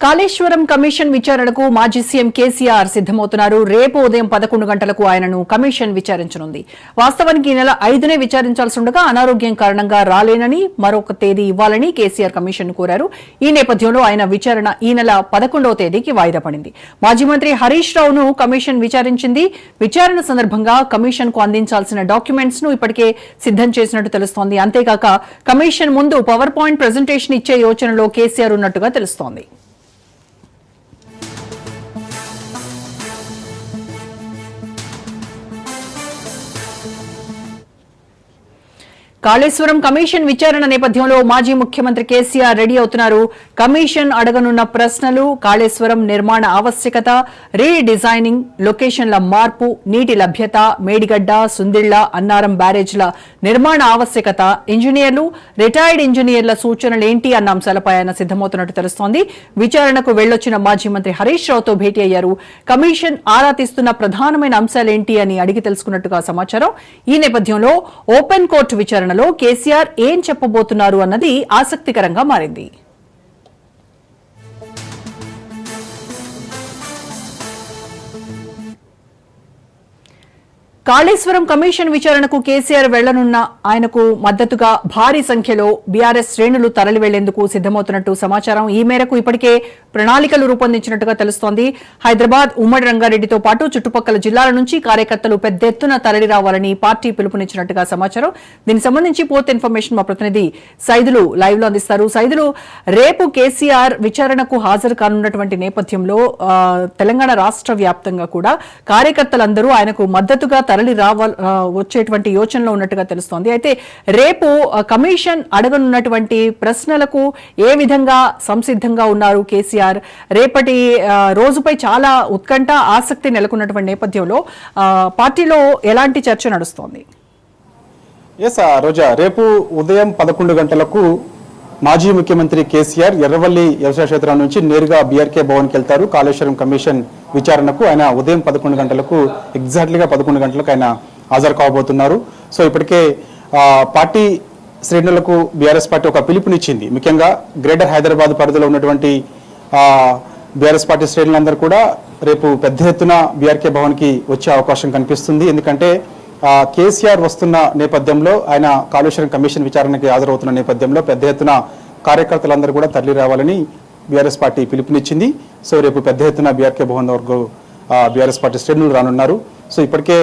Kaleshwaram commission విచారణకు మాజీ CM KCR సిద్దమవుతున్నారు. రేపు ఉదయం 11 గంటలకు ఆయనను కమిషన్ విచారించనుంది. వాస్తవానికి ఈ నెల 5నే విచారించాల్సి ఉండగా అనారోగ్యం కారణంగా రాలేనని మరొక తేదీ ఇవ్వాలని కేసీఆర్ కమిషన్ కోరారు. ఈ నేపథ్యంలో ఆయన విచారణ ఈ నెల 11వ తేదీకి వాయిదా పడింది. మాజీ మంత్రి హరీష్ రావును కమిషన్ విచారించింది. విచారణ సందర్భంగా కమిషన్ కు అందించాల్సిన డాక్యుమెంట్స్ ను ఇప్పటికే సిద్దం చేసినట్టు తెలుస్తోంది. అంతేకాక కమిషన్ ముందు పవర్ పాయింట్ ప్రెజెంటేషన్ ఇచ్చే యోచనలో కేసీఆర్ ఉన్నట్టుగా తెలుస్తోంది. కాళేశ్వరం కమిషన్ విచారణ నేపథ్యంలో మాజీ ముఖ్యమంత్రి కేసీఆర్ రెడీ అవుతున్నారు. కమిషన్ అడగనున్న ప్రశ్నలు కాళేశ్వరం నిర్మాణ ఆవశ్యకత, రీడిజైనింగ్, లొకేషన్ల మార్పు, నీటి లభ్యత, మేడిగడ్డ, సుందిళ్ల, అన్నారం బ్యారేజ్ల నిర్మాణ ఆవశ్యకత, ఇంజనీర్లు, రిటైర్డ్ ఇంజనీర్ల సూచనలేంటి అన్న అంశాలపై ఆయన సిద్దమవుతున్నట్టు తెలుస్తోంది. విచారణకు వెళ్లొచ్చిన మాజీ మంత్రి హరీష్ రావుతో భేటీ అయ్యారు. కమిషన్ ఆరా తీస్తున్న ప్రధానమైన అంశాలేంటి అని అడిగి తెలుసుకున్నట్టుగా సమాచారం. ఈ నేపథ్యంలో ఓపెన్ కోర్టు విచారణలో కేసీఆర్ ఏం చెప్పబోతున్నారు అన్నది ఆసక్తికరంగా మారింది. కాళేశ్వరం కమిషన్ విచారణకు కేసీఆర్ వెళ్లనున్న ఆయనకు మద్దతుగా భారీ సంఖ్యలో బీఆర్ఎస్ శ్రేణులు తరలి వెళ్లేందుకు సిద్దమవుతున్నట్టు సమాచారం. ఈ మేరకు ఇప్పటికే ప్రణాళికలు రూపొందించినట్టుగా తెలుస్తోంది. హైదరాబాద్, ఉమ్మడి రంగారెడ్డితో పాటు చుట్టుపక్కల జిల్లాల నుంచి కార్యకర్తలు పెద్ద ఎత్తున తరలి రావాలని పార్టీ పిలుపునిచ్చినట్టుగా సమాచారం. దీనికి సంబంధించి పూర్తి ఇన్ఫర్మేషన్ మా ప్రతినిధి సైదులు లైవ్ లో అందిస్తారు. సైదులు, రేపు కేసీఆర్ విచారణకు హాజరు కానున్నటువంటి నేపథ్యంలో తెలంగాణ రాష్ట్ర వ్యాప్తంగా కూడా కార్యకర్తలందరూ ఆయనకు మద్దతుగా తరలి వచ్చేటువంటి యోచనలో ఉన్నట్టుగా తెలుస్తోంది. అయితే రేపు కమిషన్ అడగనున్నటువంటి ప్రశ్నలకు ఏ విధంగా సంసిద్ధంగా ఉన్నారు కేసీఆర్? రేపటి రోజుపై చాలా ఉత్కంఠ, ఆసక్తి నెలకొన్నటువంటి నేపథ్యంలో పార్టీలో ఎలాంటి చర్చ నడుస్తోంది? రోజా, రేపు ఉదయం 11 గంటలకు మాజీ ముఖ్యమంత్రి కేసీఆర్ ఎర్రవల్లి వ్యవసాయ క్షేత్రం నుంచి నేరుగా బీఆర్కే భవన్కి వెళ్తారు. కాళేశ్వరం కమిషన్ విచారణకు ఆయన ఉదయం 11 గంటలకు ఎగ్జాక్ట్లీగా 11 గంటలకు ఆయన హాజరు కాబోతున్నారు. సో ఇప్పటికే పార్టీ శ్రేణులకు బీఆర్ఎస్ పార్టీ ఒక పిలుపునిచ్చింది. ముఖ్యంగా గ్రేటర్ హైదరాబాద్ పరిధిలో ఉన్నటువంటి బీఆర్ఎస్ పార్టీ శ్రేణులందరూ కూడా రేపు పెద్ద ఎత్తున బీఆర్కే భవన్కి వచ్చే అవకాశం కనిపిస్తుంది. ఎందుకంటే కేసీఆర్ వస్తున్న నేపథ్యంలో, ఆయన కాళేశ్వరం కమిషన్ విచారణకి హాజరవుతున్న నేపథ్యంలో పెద్ద ఎత్తున కార్యకర్తలందరూ కూడా తరలి రావాలని బీఆర్ఎస్ పార్టీ పిలుపునిచ్చింది. సో రేపు పెద్ద ఎత్తున బీఆర్కే భవన్ వరకు బీఆర్ఎస్ పార్టీ శ్రేణులు రానున్నారు. సో ఇప్పటికే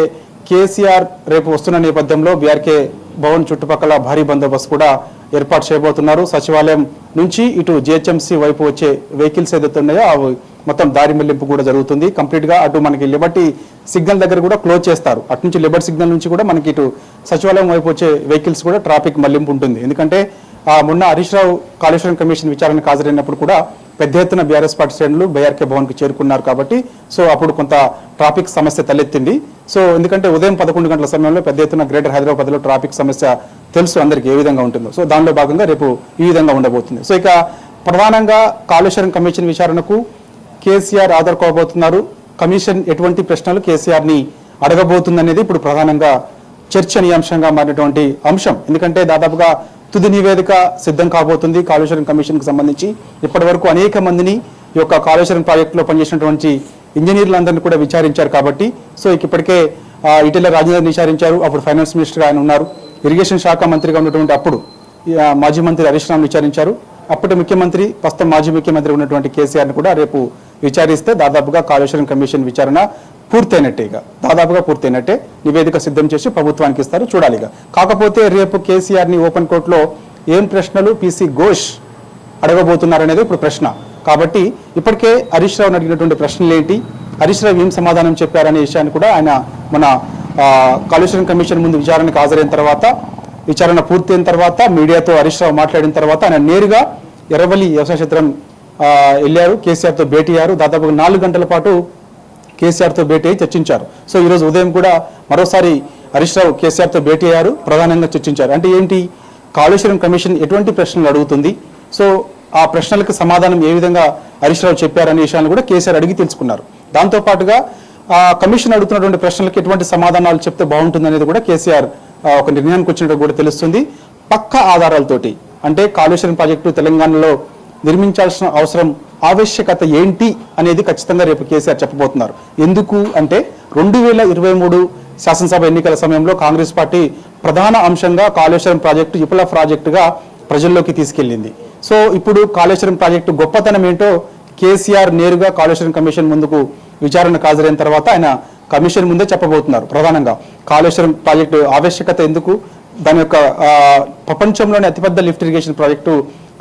కేసీఆర్ రేపు వస్తున్న నేపథ్యంలో బీఆర్కే భవన్ చుట్టుపక్కల భారీ బందోబస్తు కూడా ఏర్పాటు చేయబోతున్నారు. సచివాలయం నుంచి ఇటు జిహెచ్ఎంసీ వైపు వచ్చే వెహికల్స్ ఏదైతే ఉన్నాయో అవి మొత్తం దారి మళ్లింపు కూడా జరుగుతుంది. కంప్లీట్ గా అటు మనకి లిబర్టీ సిగ్నల్ దగ్గర కూడా క్లోజ్ చేస్తారు. అటు నుంచి లిబర్టీ సిగ్నల్ నుంచి కూడా మనకి ఇటు సచివాలయం వైపు వచ్చే వెహికల్స్ కూడా ట్రాఫిక్ మళ్లింపు ఉంటుంది. ఎందుకంటే మొన్న హరీష్ రావు కాళేశ్వరం కమిషన్ విచారణకు హాజరైనప్పుడు కూడా పెద్ద ఎత్తున బీఆర్ఎస్ పార్టీ శ్రేణులు బీఆర్కే భవన్ కు చేరుకున్నారు కాబట్టి సో అప్పుడు కొంత ట్రాఫిక్ సమస్య తలెత్తింది. సో ఎందుకంటే ఉదయం 11 గంటల సమయంలో పెద్ద ఎత్తున గ్రేటర్ హైదరాబాద్ లో ట్రాఫిక్ సమస్య తెలుసు అందరికి ఏ విధంగా ఉంటుందో. సో దానిలో భాగంగా రేపు ఈ విధంగా ఉండబోతుంది. సో ఇక ప్రధానంగా కాళేశ్వరం కమిషన్ విచారణకు కేసీఆర్ హాజరుకోబోతున్నారు. కమిషన్ ఎటువంటి ప్రశ్నలు కేసీఆర్ ని అడగబోతుందనేది ఇప్పుడు ప్రధానంగా చర్చనీయాంశంగా మారినటువంటి అంశం. ఎందుకంటే దాదాపుగా తుది నివేదిక సిద్ధం కాబోతుంది కాళేశ్వరం కమిషన్ కు సంబంధించి. ఇప్పటి వరకు అనేక మందిని ఈ యొక్క కాళేశ్వరం ప్రాజెక్టులో పనిచేసినటువంటి ఇంజనీర్లందరినీ కూడా విచారించారు కాబట్టి సో ఇప్పటికే ఈటెల రాజేందర్ విచారించారు. అప్పుడు ఫైనాన్స్ మినిస్టర్ ఆయన ఉన్నారు. ఇరిగేషన్ శాఖ మంత్రిగా ఉన్నటువంటి అప్పుడు మాజీ మంత్రి హరీష్ రావు విచారించారు. అప్పటి ముఖ్యమంత్రి, ప్రస్తుతం మాజీ ముఖ్యమంత్రి ఉన్నటువంటి కేసీఆర్ ని కూడా రేపు విచారిస్తే దాదాపుగా కాళేశ్వరం కమిషన్ విచారణ పూర్తయినట్టే. దాదాపుగా పూర్తయినట్టే. నివేదిక సిద్ధం చేసి ప్రభుత్వానికి ఇస్తారు, చూడాలిగా. కాకపోతే రేపు కేసీఆర్ ని ఓపెన్ కోర్టులో ఏం ప్రశ్నలు పీసీ ఘోష్ అడగబోతున్నారనేది ఇప్పుడు ప్రశ్న. కాబట్టి ఇప్పటికే హరీష్ రావు అడిగినటువంటి ప్రశ్నలు ఏంటి, హరీష్ రావు ఏం సమాధానం చెప్పారనే విషయాన్ని కూడా ఆయన మన కాళేశ్వరం కమిషన్ ముందు విచారణకు హాజరైన తర్వాత, విచారణ పూర్తయిన తర్వాత మీడియాతో హరీష్ రావు మాట్లాడిన తర్వాత ఆయన నేరుగా ఎర్రవల్లి వ్యవసాయ క్షేత్రం వెళ్ళారు. కేసీఆర్తో భేటీ అయ్యారు. దాదాపుగా 4 గంటల పాటు కేసీఆర్తో భేటీ అయి చర్చించారు. సో ఈరోజు ఉదయం కూడా మరోసారి హరీష్ రావు కేసీఆర్తో భేటీ అయ్యారు, ప్రధానంగా చర్చించారు. అంటే ఏంటి, కాళేశ్వరం కమిషన్ ఎటువంటి ప్రశ్నలు అడుగుతుంది, సో ఆ ప్రశ్నలకు సమాధానం ఏ విధంగా హరీష్ రావు చెప్పారనే విషయాన్ని కూడా కేసీఆర్ అడిగి తెలుసుకున్నారు. దాంతోపాటుగా కమిషన్ అడుగుతున్నటువంటి ప్రశ్నలకు ఎటువంటి సమాధానాలు చెప్తే బాగుంటుంది అనేది కూడా కేసీఆర్ ఒక నిర్ణయానికి వచ్చినట్టు కూడా తెలుస్తుంది. పక్క ఆధారాలతోటి, అంటే కాళేశ్వరం ప్రాజెక్టు తెలంగాణలో నిర్మించాల్సిన అవసరం ఆవశ్యకత ఏంటి అనేది ఖచ్చితంగా రేపు కేసీఆర్ చెప్పబోతున్నారు. ఎందుకు అంటే 2023 శాసనసభ ఎన్నికల సమయంలో కాంగ్రెస్ పార్టీ ప్రధాన అంశంగా కాళేశ్వరం ప్రాజెక్టు విఫల ప్రాజెక్టుగా ప్రజల్లోకి తీసుకెళ్లింది. సో ఇప్పుడు కాళేశ్వరం ప్రాజెక్టు గొప్పతనం ఏంటో కేసీఆర్ నేరుగా కాళేశ్వరం కమిషన్ ముందుకు విచారణకు హాజరైన తర్వాత ఆయన కమిషన్ ముందే చెప్పబోతున్నారు. ప్రధానంగా కాళేశ్వరం ప్రాజెక్టు ఆవశ్యకత ఎందుకు, దాని యొక్క ప్రపంచంలోని అతిపెద్ద lift irrigation project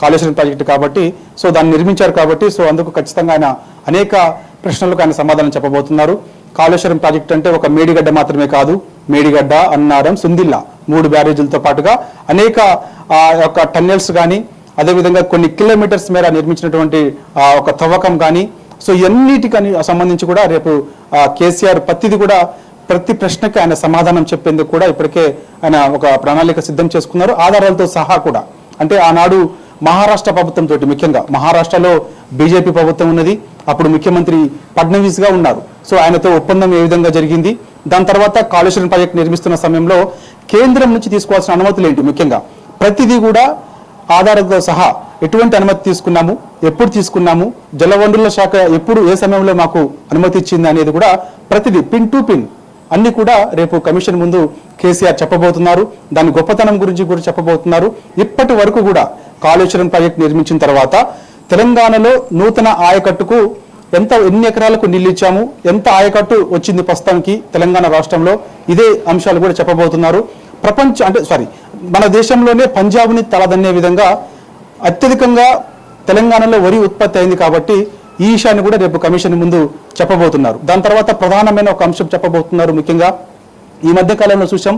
Kaleshwaram project కాబట్టి, సో దాన్ని నిర్మించారు కాబట్టి, సో అందుకు ఖచ్చితంగా ఆయన అనేక ప్రశ్నలకు ఆయన సమాధానం చెప్పబోతున్నారు. కాళేశ్వరం ప్రాజెక్టు అంటే ఒక మేడిగడ్డ మాత్రమే కాదు, మేడిగడ్డ, అన్నారం, సుందిల్లా 3 బ్యారేజీలతో పాటుగా అనేక యొక్క టన్నెల్స్ కానీ, అదేవిధంగా కొన్ని కిలోమీటర్స్ మేర నిర్మించినటువంటి ఒక తవ్వకం కానీ, సో ఇవన్నిటికని సంబంధించి కూడా రేపు కేసీఆర్ ప్రతి ప్రశ్నకి ఆయన సమాధానం చెప్పేందుకు కూడా ఇప్పటికే ఆయన ఒక ప్రణాళిక సిద్ధం చేసుకున్నారు, ఆధారాలతో సహా కూడా. అంటే ఆనాడు మహారాష్ట్ర ప్రభుత్వంతో, ముఖ్యంగా మహారాష్ట్రలో బీజేపీ ప్రభుత్వం ఉన్నది, అప్పుడు ముఖ్యమంత్రి ఫడ్నవీస్ గా ఉన్నారు. సో ఆయనతో ఒప్పందం ఏ విధంగా జరిగింది, దాని తర్వాత కాళేశ్వరం ప్రాజెక్టు నిర్మిస్తున్న సమయంలో కేంద్రం నుంచి తీసుకోవాల్సిన అనుమతులు ఏంటి, ముఖ్యంగా ప్రతిదీ కూడా ఆధారాలతో సహా ఎటువంటి అనుమతి తీసుకున్నాము, ఎప్పుడు తీసుకున్నాము, జలవనరుల శాఖ ఎప్పుడు ఏ సమయంలో మాకు అనుమతి ఇచ్చింది అనేది కూడా ప్రతిదీ పిన్ టు పిన్ అన్ని కూడా రేపు కమిషన్ ముందు కేసీఆర్ చెప్పబోతున్నారు. దాని గొప్పతనం గురించి కూడా చెప్పబోతున్నారు. ఇప్పటి వరకు కూడా కాళేశ్వరం ప్రాజెక్టు నిర్మించిన తర్వాత తెలంగాణలో నూతన ఆయకట్టుకు ఎన్ని ఎకరాలకు నీళ్ళు ఇచ్చాము, ఎంత ఆయకట్టు వచ్చింది ప్రస్తుతానికి తెలంగాణ రాష్ట్రంలో, ఇదే అంశాలు కూడా చెప్పబోతున్నారు. మన దేశంలోనే పంజాబ్ని తలదన్నే విధంగా అత్యధికంగా తెలంగాణలో వరి ఉత్పత్తి అయింది కాబట్టి ఈ విషయాన్ని కూడా రేపు కమిషన్ ముందు చెప్పబోతున్నారు. దాని తర్వాత ప్రధానమైన ఒక అంశం చెప్పబోతున్నారు. ముఖ్యంగా ఈ మధ్య కాలంలో చూసాం,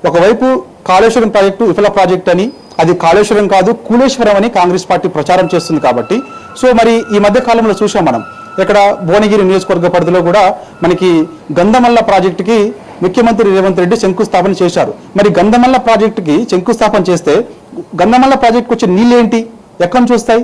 ఒకవైపు కాళేశ్వరం ప్రాజెక్టు విఫల ప్రాజెక్ట్ అని, అది కాళేశ్వరం కాదు కూలేశ్వరం అని కాంగ్రెస్ పార్టీ ప్రచారం చేస్తుంది కాబట్టి, సో మరి ఈ మధ్య కాలంలో చూసాం మనం ఇక్కడ భువనగిరి నియోజకవర్గ పరిధిలో కూడా మనకి గంధమల్ల ప్రాజెక్టుకి ముఖ్యమంత్రి రేవంత్ రెడ్డి శంకుస్థాపన చేశారు. మరి గంధమల్ల ప్రాజెక్టుకి శంకుస్థాపన చేస్తే గంధమల్ల ప్రాజెక్టుకు వచ్చే నీళ్ళేంటి, ఎక్కడ చూస్తాయి,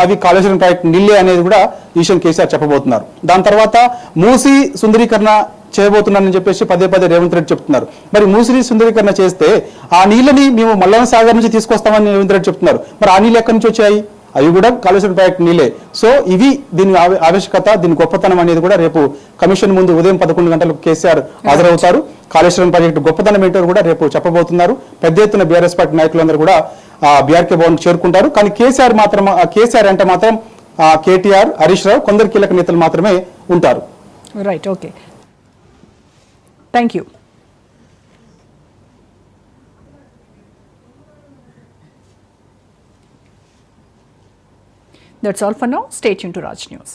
అవి కాళేశ్వరం ప్రాజెక్టు నీళ్ళే అనేది కూడా ఈ విషయం కేసీఆర్ చెప్పబోతున్నారు. దాని తర్వాత మూసీ సుందరీకరణ చేయబోతున్నానని చెప్పేసి పదే రేవంత్ రెడ్డి చెప్తున్నారు. మరి మూసీ సుందరీకరణ చేస్తే ఆ నీళ్ళని మేము మల్లన్న సాగర్ నుంచి తీసుకొస్తామని రేవంత్ రెడ్డి చెప్తున్నారు. మరి ఆ నీళ్ళు ఎక్కడి నుంచి వచ్చాయి, అవి కూడా కాళేశ్వరం ప్రాజెక్టు నీళ్ళే. సో ఇవి దీని ఆవశ్యకత, దీని గొప్పతనం అనేది కూడా రేపు కమిషన్ ముందు ఉదయం 11 గంటలకు కేసీఆర్ హాజరవుతారు. కాళేశ్వరం ప్రాజెక్టు గొప్పతనం ఏంటో కూడా రేపు చెప్పబోతున్నారు. పెద్ద ఎత్తున బీఆర్ఎస్ పార్టీ నాయకులందరూ కూడా బీఆర్కే భవన్ చేరుకుంటారు. కానీ కేసీఆర్ అంటే మాత్రం కేటీఆర్, హరీష్ రావు, కొందరు కీలక నేతలు మాత్రమే ఉంటారు. Right, okay, thank you. That's all for now. Stay tuned to Raj News.